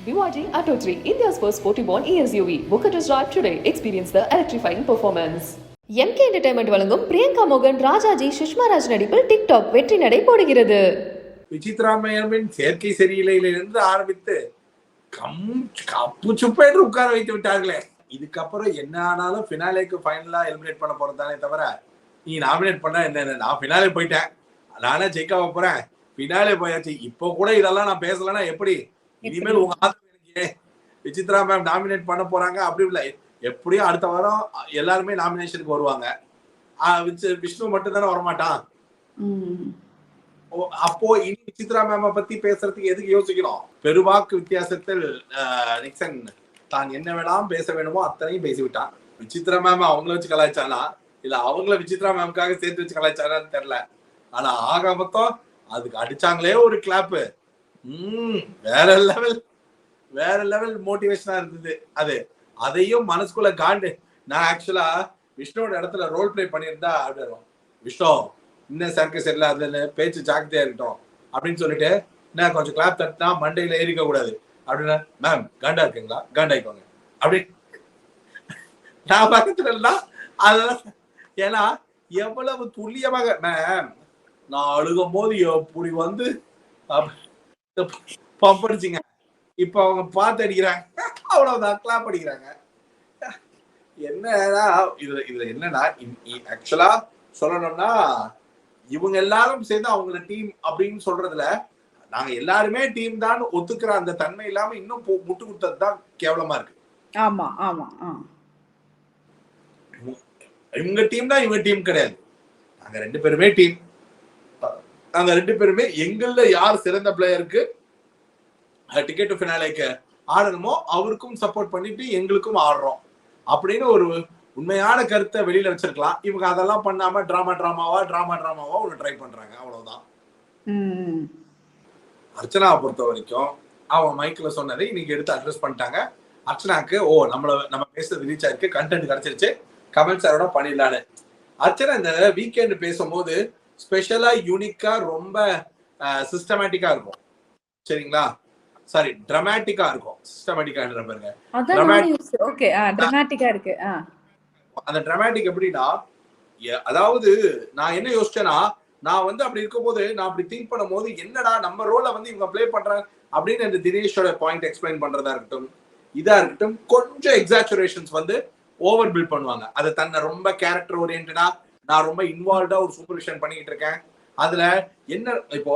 BYD Atto 3, India's first 40-born ESUV. Book a test drive today. Experience the electrifying performance. MK Entertainment வழங்கும் பிரியங்கா மோகன் ராஜாஜி சுஷ்மா ராஜ் நடிப்பில் TikTok வெற்றி நடை போடுகிறது. விசித்ரா மேயர்வின் சேர்க்கை சரியில்லையிலிருந்து ஆரம்பித்து கப்பு சுப்பேன்னு உட்கார வைத்து விட்டார்களே. இதுக்கப்புறம் என்ன ஆனாலும் ஃபினாலேக்கு ஃபைனலா எலிமினேட் பண்ண போறதானே தவிர நீ நாமினேட் பண்ண என்ன, நான் ஃபினாலே போயிட்டேன், நானே ஜெயிக்க போறேன், ஃபினாலே போயாச்சு, இப்போ கூட இதெல்லாம் நான் பேசலன்னா எப்படி? இனிமேல் உங்க ஆதரவு விசித்ரா மேம் நாமினேட் பண்ண போறாங்க அப்படி இல்லை, எப்படியும் அடுத்த வாரம் எல்லாருமே நாமினேஷனுக்கு வருவாங்க. விஷ்ணு மட்டும் தானே வரமாட்டான். அப்போ இனி விசித்ரா மேம பத்தி பேசுறதுக்கு எதுக்கு யோசிக்கணும்? பெருவாக்கு வித்தியாசத்தில் நிக்சன் தான் என்ன வேணாம் பேச வேணுமோ அத்தனையும் பேசிவிட்டான். விசித்ரா மேம் அவங்கள வச்சு கலாய்ச்சானா இல்ல அவங்கள விசித்ரா மேமுக்காக சேர்த்து வச்சு கலாய்ச்சானான்னு தெரியல. ஆனா ஆக மொத்தம் அதுக்கு அடிச்சாங்களே ஒரு கிளாப்பு. வேற லெவல் மோட்டிவேஷனா இருந்தது அது. அதையும் மனசுக்குள்ள காண்டு. நான் ஆக்சுவலா விஷ்ணுவோட இடத்துல ரோல் பிளே பண்ணியிருந்தா அப்படி விஷ்ணு இன்னும் சர்க்கஸ் இல்ல அதுல பேச்சு ஜாக்கிரதையா இருக்கட்டும் அப்படின்னு சொல்லிட்டு நான் கொஞ்சம் கிளாப் தட்டினா மண்டையில ஏறிக்க கூடாது அப்படின்னா, மேம் காண்டா இருக்குங்களா, காண்டாயிக்கோங்க அப்படி நான் பக்கத்துல இருந்தா அதெல்லாம். ஏன்னா எவ்வளவு துல்லியமாக மேம் நான் அழுகும் போது எப்படி வந்து பம்ப் அடிச்சுங்க, இப்ப அவங்க பார்த்து அடிக்கிறாங்க, அவ்வளவுதான் கிளாப் அடிக்கிறாங்க. என்னன்னா இதுல என்னன்னா ஆக்சுவலா சொல்லணும்னா இவங்க எல்லாரும் சேர்ந்து அவங்க டீம் அப்படின்னு சொல்றதுல நாங்க எல்லாருமே டீம் தான் ஒத்துக்கிற அந்த தன்மை இல்லாம இன்னும் முட்டு கொடுத்தது தான் கேவலமா இருக்கு. ஆமா ஆமா, இவங்க டீம் தான் இவங்க டீம் கிடையாது. நாங்க ரெண்டு பேருமே டீம். நாங்க ரெண்டு பேருமே எங்கள்ல யார் சிறந்த பிளேயருக்கு டிக்கெட் ஃபினாலேக்கு ஆடணுமோ அவருக்கும் சப்போர்ட் பண்ணிட்டு எங்களுக்கும் ஆடுறோம் அப்படின்னு ஒரு உண்மையான கருத்தை வெளியில வச்சிருக்கலாம். இவங்க அதெல்லாம் பண்ணாம டிராமாவா ஒண்ணு ட்ரை பண்றாங்க, அவ்வளவுதான். அர்ச்சனாவை பொறுத்த வரைக்கும் அவன் மைக்ல சொன்னதை இன்னைக்கு எடுத்து அட்ரஸ் பண்ணிட்டாங்க. அர்ச்சனாக்கு நம்ம பேசுறது ரீச் ஆயிருக்கு, கண்டென்ட் கிடைச்சிருச்சு, கமல் சாரோட பண்ணிடலான்னு. அர்ச்சனா இந்த வீக்கெண்ட் பேசும்போது ஸ்பெஷலா யூனிக்கா ரொம்ப சிஸ்டமேட்டிக்கா இருக்கும். சரிங்களா? சாரி, டிராமாட்டிக்கா இருக்கும். சிஸ்டமேட்டிக்கான்ற பாருங்க, டிராமாட்டிக்கா இருக்கு. அந்த டிராமாட்டிக் எப்படின்னா, அதாவது நான் என்ன யோசிச்சேன்னா, நான் வந்து அப்படி இருக்கும் போது நான் அப்படி திங்க் பண்ணும் போது என்னடா நம்ம ரோலை வந்து இவங்க பிளே பண்றாங்க அப்படின்னு அந்த தினேஷோட பாயிண்ட் எக்ஸ்பிளைன் பண்றதா இருக்கட்டும், இதா இருக்கட்டும், கொஞ்சம் எக்ஸாச்சுரேஷன்ஸ் வந்து ஓவர் பில்ட் பண்ணுவாங்க. அதை தன்னை ரொம்ப கேரக்டர் ஓரியன்டா நான் ரொம்ப இன்வால்வ்டா ஒரு சூப்பர்விஷன் பண்ணிட்டு இருக்கேன். அதுல என்ன இப்போ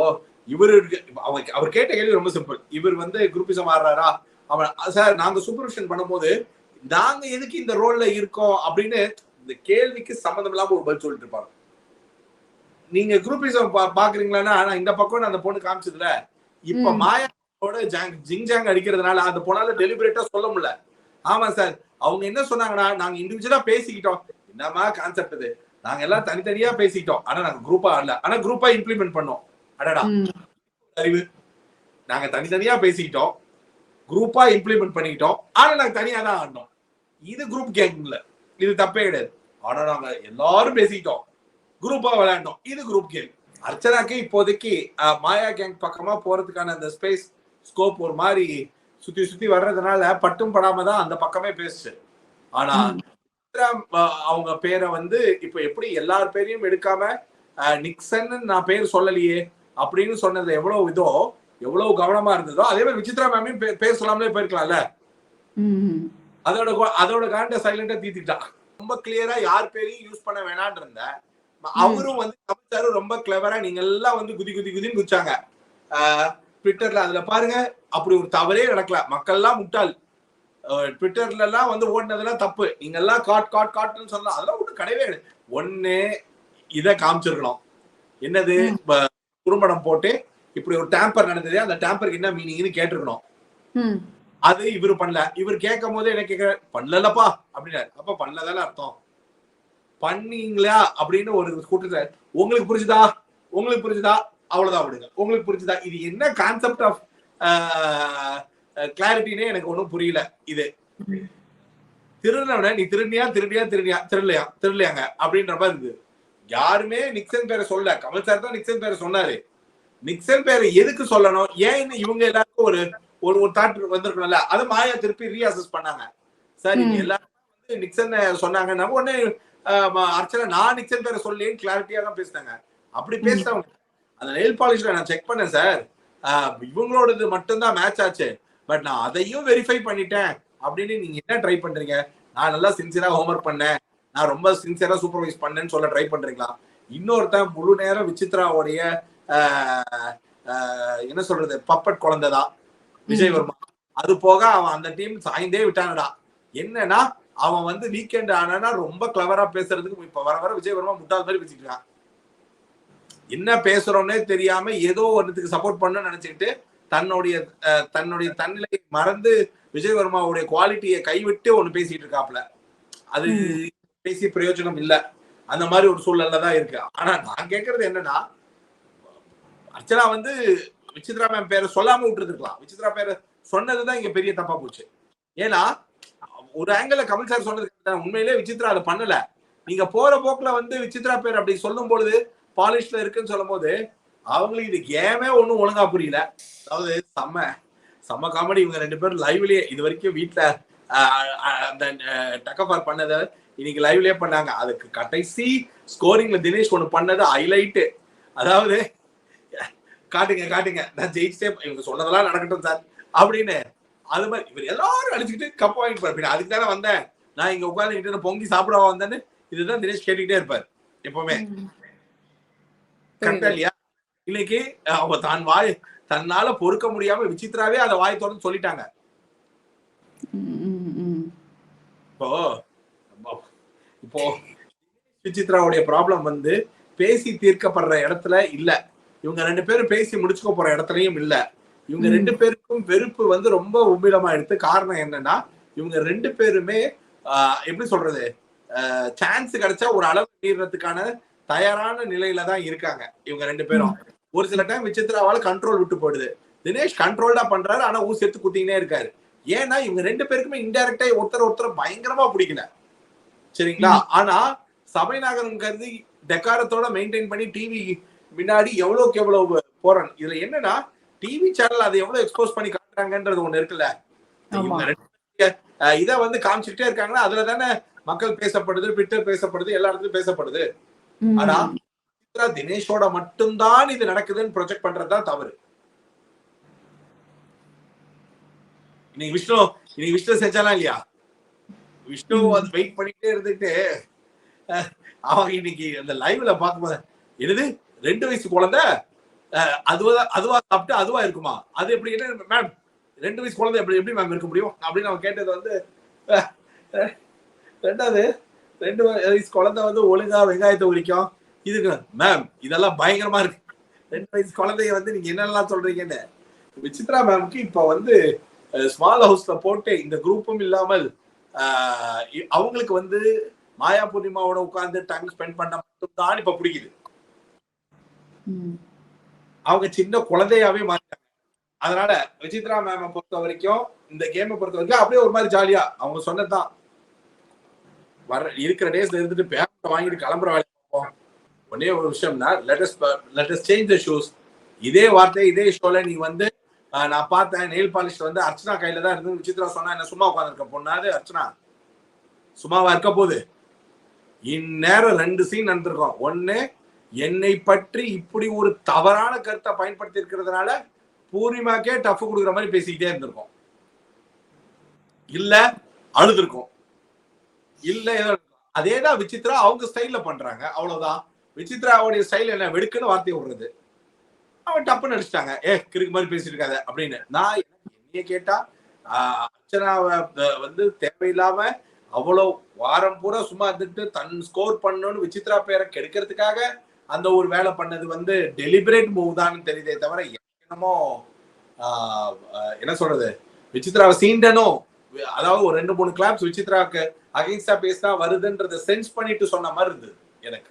அவர் கேட்ட கேள்வி ரொம்ப சிம்பிள். இவர் வந்து குரூப்பிசம் ஆடுறாரா அவன் சார், நாங்க சூப்பர்விஷன் பண்ணும்போது நாங்க எதுக்கு இந்த ரோல்ல இருக்கோம் அப்படின்னு இந்த கேள்விக்கு சம்பந்தம் இல்லாம ஒரு பதில் சொல்லிட்டு இருப்பாங்க. நீங்க குரூப்பிசம் பாக்குறீங்களான்னா நான் இந்த பக்கம் அந்த பொண்ணு காமிச்சதுல இப்ப மாயாவோட ஜிங்ஜாங் அடிக்கிறதுனால அந்த பொண்ணால டெலிபரேட்டா சொல்ல முடியல. ஆமா சார், அவங்க என்ன சொன்னாங்கன்னா நாங்க இண்டிவிஜுவலா பேசிக்கிட்டோம். என்னமா கான்செப்ட் இது, நாங்க எல்லாம் தனித்தனியா பேசிக்கிட்டோம், ஆனா நாங்க குரூப்பா ஆடல, ஆனா குரூப்பா இம்ப்ளிமெண்ட் பண்ணோம். அடடா அறிவு, நாங்க தனித்தனியா பேசிக்கிட்டோம், குரூப்பா இம்ப்ளிமெண்ட் பண்ணிக்கிட்டோம், ஆனா நாங்க தனியா தான் ஆடணும். இது குரூப் கேங்ல, இது தப்பே கிடையாது. ஆனா நாங்க எல்லாரும் பேசிக்கிட்டோம், குரூப்பா விளையாண்டோம், இது குரூப் கேங். அர்ச்சனாக்கு இப்போதைக்கு மாயா கேங் பக்கமா போறதுக்கான அந்த ஸ்பேஸ் ஸ்கோப் ஒரு மாதிரி சுத்தி வர்றதுனால பட்டும் படாம தான் அந்த பக்கமே பேசுச்சு. ஆனா அவங்க பேரை வந்து இப்ப எப்படி எல்லார் பேரையும் எடுக்காம நிக்சன் நான் பேர் சொல்லலையே அப்படின்னு சொன்னது எவ்வளவு கவனமா இருந்ததோ அதே மாதிரி விசித்ரா மேமையும் பேர் சொல்லாமலே போயிருக்கலாம்ல. அதோட காண்ட சைலண்டா தீத்திட்டான். ரொம்ப கிளியரா யார் பேரையும் யூஸ் பண்ண வேணான்னு இருந்த அவரும் வந்து கமிச்சாரும் ரொம்ப கிளவரா நீங்க எல்லாம் வந்து குதின்னு குதிச்சாங்க ட்விட்டர்ல. அதுல பாருங்க, அப்படி ஒரு தவறே நடக்கல. மக்கள் எல்லாம் முட்டாள். ட்விட்டர்ல எல்லாம் வந்து ஓடினதெல்லாம் தப்பு, நீங்க எல்லாம் காட்டுன்னு சொல்லலாம், அதெல்லாம் ஒண்ணு கிடையவே கிடையாது. ஒண்ணு இதை காமிச்சிருக்கணும், என்னது குறும்படம் போட்டு இப்படி ஒரு டேம்பர் நடந்தது, அந்த டேம்பருக்கு என்ன மீனிங்னு கேட்டிருக்கணும். அது இவரு பண்ணல. இவர் கேட்கும் போது என்ன கேட்க பண்ணலப்பா அப்படின்னாரு. அப்ப பண்ணலதானே அர்த்தம். பண்ணீங்களா அப்படின்னு ஒரு கூட்டத்தை உங்களுக்கு புரிஞ்சுதா அவ்வளவுதான் விடுங்க, உங்களுக்கு புரிஞ்சுதா, இது என்ன கான்செப்ட் ஆஃப் கிளாரிட்டினே எனக்கு ஒன்றும் புரியல. இது திருநவன நீ திருடலையாங்க அப்படின்ற மாதிரி இருக்கு. யாருமே நிக்சன் பேரை சொல்ல, கமல் சார் தான் நிக்சன் பேரை சொன்னாரு. நிக்சன் பேரை எதுக்கு சொல்லணும், ஏன் இவங்க எல்லாருக்கும் ஒரு ஒரு தாட் வந்திருக்கணும்ல. அது மாயா திருப்பி ரீஅசஸ் பண்ணாங்க. சார் இங்க எல்லாரும் வந்து நிக்சன் சொன்னாங்க. நம்ம உடனே அர்ச்சனா நான் நிக்சன் பேரை சொல்லேன்னு கிளாரிட்டியா தான் பேசினாங்க. அப்படி பேசினவங்க அந்த நெயில் பாலிஷ்ல நான் செக் பண்ணேன் சார். இவங்களோடது மட்டும்தான் மேட்ச் ஆச்சு. பட் நான் அதையும் வெரிஃபை பண்ணிட்டேன் அப்படின்னு நீங்க என்ன ட்ரை பண்றீங்க? நான் நல்லா சின்சியரா ஹோம்ஒர்க் பண்ணேன், நான் ரொம்ப சின்சியரா சூப்பர்வைஸ் பண்ணேன்னு சொல்ல ட்ரை பண்றீங்களா? இன்னொருத்தன் முழு நேரம் விசித்ராவுடைய என்ன சொல்றது பப்பட் குழந்தைதான் விஜய் வர்மா. அது போக அவன் அந்த டீம் சாய்ந்தே விட்டானடா. என்னன்னா அவன் வந்து வீக்கெண்ட் ஆனா ரொம்ப கிளவரா பேசுறதுக்கு இப்ப வர வர விஜய் வர்மா முட்டாள் மாதிரி பேசிட்டு இருக்கான். என்ன பேசுறோம்னே தெரியாம ஏதோ ஒன்னுக்கு சப்போர்ட் பண்ணணும்னு நினைச்சுக்கிட்டு தன்னுடைய தன்னிலையை மறந்து விஜய் வர்மாவுடைய குவாலிட்டியை கைவிட்டு ஒண்ணு பேசிட்டு இருக்காப்ல. அது பேசி பிரயோஜனம் இல்ல. அந்த மாதிரி ஒரு சூழ்நிலை தான் இருக்கு. ஆனா நான் கேட்கறது என்னன்னா, அர்ச்சனா வந்து விசித்ரா மேம் பேரை சொல்லாம விட்டுருக்கலாம். விசித்ரா பேரை சொன்னதுதான் இங்க பெரிய தப்பா போச்சு. ஏன்னா ஒரு ஆங்கிள் கமல் சார் சொன்னது உண்மையிலே விசித்ரா அதை பண்ணல. நீங்க போற போக்குல வந்து விசித்ரா பேர் அப்படி சொல்லும் பொழுது பாலிஷ்ல இருக்குன்னு சொல்லும் போது அவங்களுக்கு இது கேமே ஒண்ணும் ஒழுங்கா புரியல. அதாவது செம்ம காமெடி. இவங்க ரெண்டு பேரும் லைவ்லயே இது வரைக்கும் வீட்டுல அந்த டக்கஃபார் பண்ணதை இன்னைக்கு லைவ்லயே பண்ணாங்க. அதுக்கு கடைசி ஸ்கோரிங்ல தினேஷ் ஒண்ணு பண்ணது ஹைலைட். அதாவது காட்டுங்க நான் ஜெயிச்சே இவங்க சொன்னதெல்லாம் நடக்கட்டும் சார் அப்படின்னு. அது மாதிரி இவர் எல்லாரும் அடிச்சுக்கிட்டு கப் வாங்கிட்டு போறாரு. அதுக்கு தானே வந்தேன் நான் இங்க உட்கார்ந்துக்கிட்டு பொங்கி சாப்பிட வந்தேன்னு இதுதான் தினேஷ் கேட்டுக்கிட்டே இருப்பார் எப்பவுமே. கரெக்டா இல்லையா? இன்னைக்கு அவங்க தன்னால பொறுக்க முடியாம விசித்ராவே அதை வாய் தொடர்ந்து சொல்லிட்டாங்க. இப்போ விசித்ராவுடைய ப்ராப்ளம் வந்து பேசி தீர்க்கப்படுற இடத்துல இல்ல. இவங்க ரெண்டு பேரும் பேசி முடிச்சுக்க போற இடத்துலயும் இல்ல. இவங்க ரெண்டு பேருக்கும் வெறுப்பு வந்து ரொம்ப உமிழமா எடுத்து. காரணம் என்னன்னா இவங்க ரெண்டு பேருமே எப்படி சொல்றது சான்ஸ் கிடைச்சா ஒரு அளவு மீறதுக்கான தயாரான நிலையில தான் இருக்காங்க இவங்க ரெண்டு பேரும். ஒரு சில டைம் விசித்ராவால கண்ட்ரோல் விட்டு போயிடுது. தினேஷ் கண்ட்ரோல்டா பண்றாரு, ஆனா ஊர் சேர்த்து குத்திக்கினே இருக்காரு. ஏன்னா இவங்க ரெண்டு பேருக்குமே இன்டைரக்டா ஒருத்தர் பயங்கரமா பிடிக்கல. சரிங்களா? ஆனா சபைநாகரம் கருதி டெக்காரத்தோட மெயின்டைன் பண்ணி டிவி முன்னாடி எவ்வளவுக்கு எவ்வளவு போறான். இதுல என்னன்னா டிவி சேனல் அதை எவ்வளவு எக்ஸ்போஸ் பண்ணி காட்டுறாங்கன்றது ஒண்ணு இருக்குல்ல. இத வந்து காமிச்சுட்டே இருக்காங்கன்னா அதுல தானே மக்கள் பேசப்படுது, ட்விட்டர் பேசப்படுது, எல்லா இடத்துலயும் பேசப்படுது. ஆனா தினேஷோட மட்டும்தான் இது நடக்குதுன்னு ப்ரொஜெக்ட் பண்றதுதான் தவறு. இன்னைக்கு விஷ்ணு செஞ்சாலாம் இல்லையா? விஷ்ணு அது வெயிட் பண்ணிட்டே இருந்துட்டு அவங்க இன்னைக்கு அந்த லைவ்ல பார்க்கும்போது என்னது 2 வயசு குழந்தை அதுவா சாப்பிட்டு அதுவா இருக்குமா? அது எப்படி மேம் 2 வயசு குழந்தை எப்படி மேம் இருக்க முடியும் அப்படின்னு அவன் கேட்டது வந்து ரெண்டாவது 2 வயசு குழந்தை வந்து ஒழுங்கா வெங்காயத்தை உரிக்கும். இதுக்கு மேம் இதெல்லாம் பயங்கரமா இருக்கு. 2 வயசு குழந்தைய வந்து நீங்க என்னெல்லாம் சொல்றீங்கன்னு. விசித்ரா மேம்க்கு இப்ப வந்து ஸ்மால் ஹவுஸ்ல போட்டு இந்த குரூப்பும் இல்லாமல் அவங்களுக்கு வந்து மாயா பூர்ணிமாவோட உட்கார்ந்து டைம் ஸ்பெண்ட் பண்ண மட்டும் தான் இப்ப பிடிக்குது. அவங்க சின்ன குழந்தையாவே மாறிட்டாங்க. அதனால விசித்ரா மேம பொறுத்த வரைக்கும் இந்த கேமை பொறுத்த வரைக்கும் அப்படியே ஒரு மாதிரி ஜாலியா அவங்க சொன்னதுதான் வர இருக்கிற டேஸ்ல இருந்துட்டு பேப்பரை வாங்கிட்டு கிளம்புற வேலை பார்ப்போம். ஒன்னே ஒரு விஷயம்னா let us change the shoes. இதே வார்த்தை இதே ஷோல நீ வந்து நான் பார்த்தேன் நெயில் பாலிஷ் வந்து அர்ச்சனா கையில தான் இருந்து விசித்ரா சொன்னா என்ன சும்மா உட்காந்துருக்க பொண்ணாது அர்ச்சனா சும்மாவா இருக்க போகுது. இந்நேரம் 2 சீன் நடந்திருக்கோம். ஒண்ணு என்னை பற்றி இப்படி ஒரு தவறான கருத்தை பயன்படுத்தி இருக்கிறதுனால பூர்ணிமாக்கே டஃப் கொடுக்குற மாதிரி பேசிக்கிட்டே இருந்திருக்கோம். இல்ல அழுதுருக்கும். இல்ல அதேதான் விசித்ரா அவங்க ஸ்டைல்ல பண்றாங்க. அவ்வளவுதான். விசித்ராவுடைய ஸ்டைல் என்ன வெடுக்குன்னு வார்த்தையை விடுறது. அவன் டப்புன்னு அடிச்சிட்டாங்க. கிறுக்கு மாதிரி பேசிட்டு இருக்காத அப்படின்னு. நான் என்னைய கேட்டா அர்ச்சனாவை வந்து தேவையில்லாம அவ்வளவு வாரம் பூரா சும்மா இருந்துட்டு தன் ஸ்கோர் பண்ணணும்னு விசித்ரா பேரை கெடுக்கிறதுக்காக அந்த ஒரு வேலை பண்ணது வந்து டெலிபரேட் மூவ் தான் தெரியுதே தவிர என்னமோ என்ன சொல்றது விசித்ராவை சீண்டனும் அதாவது ஒரு 2-3 கிளாப்ஸ் விசித்ராவுக்கு அகைன்ஸ்டா பேசினா வருதுன்றத சென்ஸ் பண்ணிட்டு சொன்ன மாதிரி இருந்தது எனக்கு.